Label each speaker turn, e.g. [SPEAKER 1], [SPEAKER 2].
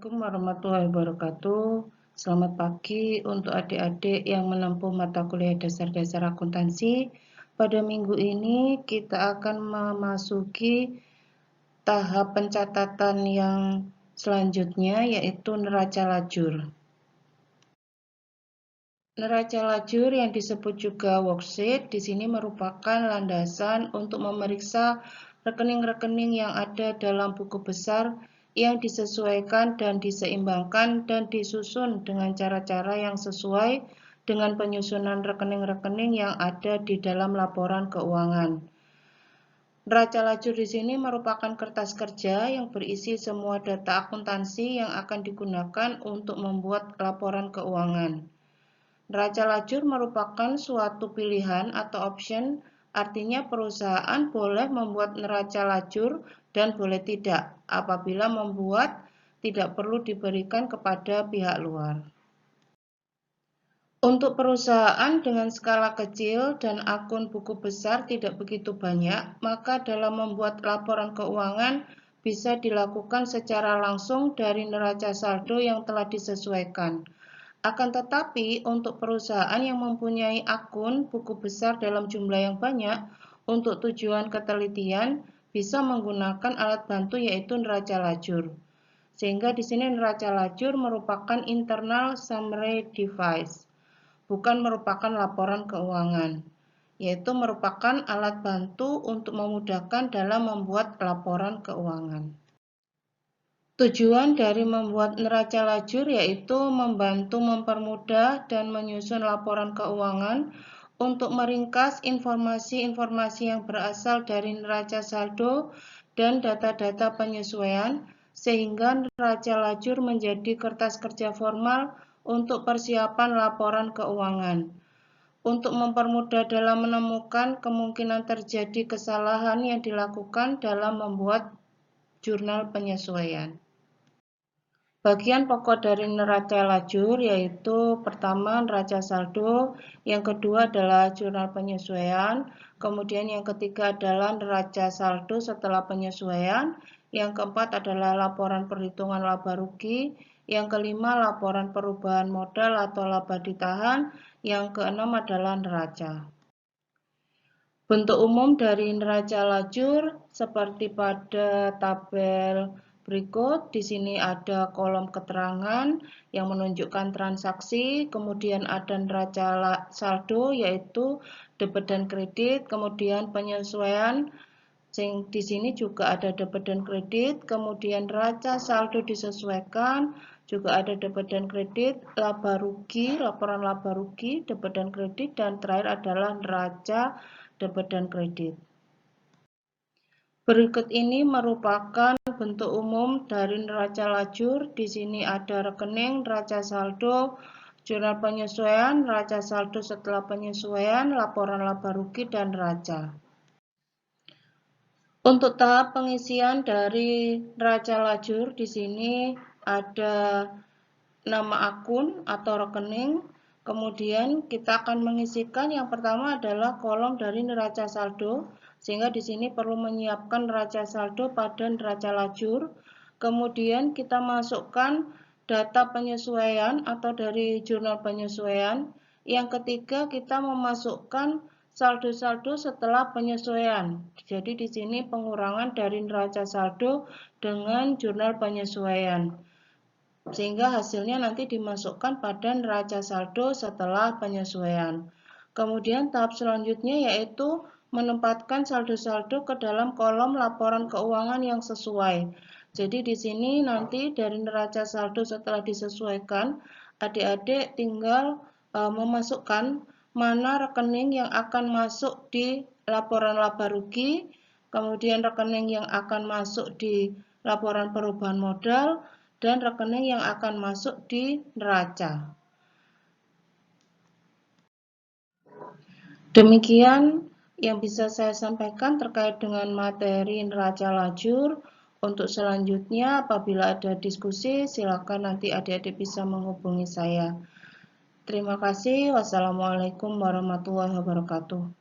[SPEAKER 1] Assalamualaikum warahmatullahi wabarakatuh. Selamat pagi untuk adik-adik yang menempuh mata kuliah dasar-dasar akuntansi. Pada minggu ini kita akan memasuki tahap pencatatan yang selanjutnya, yaitu neraca lajur. Neraca lajur yang disebut juga worksheet di sini merupakan landasan untuk memeriksa rekening-rekening yang ada dalam buku besar yang disesuaikan dan diseimbangkan dan disusun dengan cara-cara yang sesuai dengan penyusunan rekening-rekening yang ada di dalam laporan keuangan. Neraca lajur di sini merupakan kertas kerja yang berisi semua data akuntansi yang akan digunakan untuk membuat laporan keuangan. Neraca lajur merupakan suatu pilihan atau option, artinya perusahaan boleh membuat neraca lajur dan boleh tidak. Apabila membuat, tidak perlu diberikan kepada pihak luar. Untuk perusahaan dengan skala kecil dan akun buku besar tidak begitu banyak, maka dalam membuat laporan keuangan bisa dilakukan secara langsung dari neraca saldo yang telah disesuaikan. Akan tetapi, untuk perusahaan yang mempunyai akun buku besar dalam jumlah yang banyak, untuk tujuan ketelitian bisa menggunakan alat bantu yaitu neraca lajur. Sehingga di sini neraca lajur merupakan internal summary device, bukan merupakan laporan keuangan, yaitu merupakan alat bantu untuk memudahkan dalam membuat laporan keuangan. Tujuan dari membuat neraca lajur yaitu membantu mempermudah dan menyusun laporan keuangan untuk meringkas informasi-informasi yang berasal dari neraca saldo dan data-data penyesuaian sehingga neraca lajur menjadi kertas kerja formal untuk persiapan laporan keuangan. Untuk mempermudah dalam menemukan kemungkinan terjadi kesalahan yang dilakukan dalam membuat jurnal penyesuaian. Bagian pokok dari neraca lajur yaitu pertama neraca saldo, yang kedua adalah jurnal penyesuaian, kemudian yang ketiga adalah neraca saldo setelah penyesuaian, yang keempat adalah laporan perhitungan laba rugi, yang kelima laporan perubahan modal atau laba ditahan, yang keenam adalah neraca. Bentuk umum dari neraca lajur seperti pada tabel berikut. Di sini ada kolom keterangan yang menunjukkan transaksi, kemudian ada neraca saldo yaitu debit dan kredit, kemudian penyesuaian. Di sini juga ada debit dan kredit, kemudian neraca saldo disesuaikan, juga ada debit dan kredit, laba rugi, laporan laba rugi, debit dan kredit, dan terakhir adalah neraca debit dan kredit. Berikut ini merupakan bentuk umum dari neraca lajur. Di sini ada rekening, neraca saldo, jurnal penyesuaian, neraca saldo setelah penyesuaian, laporan laba rugi, dan neraca. Untuk tahap pengisian dari neraca lajur, di sini ada nama akun atau rekening. Kemudian kita akan mengisikan yang pertama adalah kolom dari neraca saldo, sehingga di sini perlu menyiapkan neraca saldo pada neraca lajur. Kemudian kita masukkan data penyesuaian atau dari jurnal penyesuaian. Yang ketiga kita memasukkan saldo-saldo setelah penyesuaian. Jadi di sini pengurangan dari neraca saldo dengan jurnal penyesuaian, sehingga hasilnya nanti dimasukkan pada neraca saldo setelah penyesuaian. Kemudian tahap selanjutnya yaitu menempatkan saldo-saldo ke dalam kolom laporan keuangan yang sesuai. Jadi di sini nanti dari neraca saldo setelah disesuaikan, adik-adik tinggal memasukkan mana rekening yang akan masuk di laporan laba rugi, kemudian rekening yang akan masuk di laporan perubahan modal, dan rekening yang akan masuk di neraca. Demikian yang bisa saya sampaikan terkait dengan materi neraca lajur. Untuk selanjutnya, apabila ada diskusi, silakan nanti adik-adik bisa menghubungi saya. Terima kasih. Wassalamualaikum warahmatullahi wabarakatuh.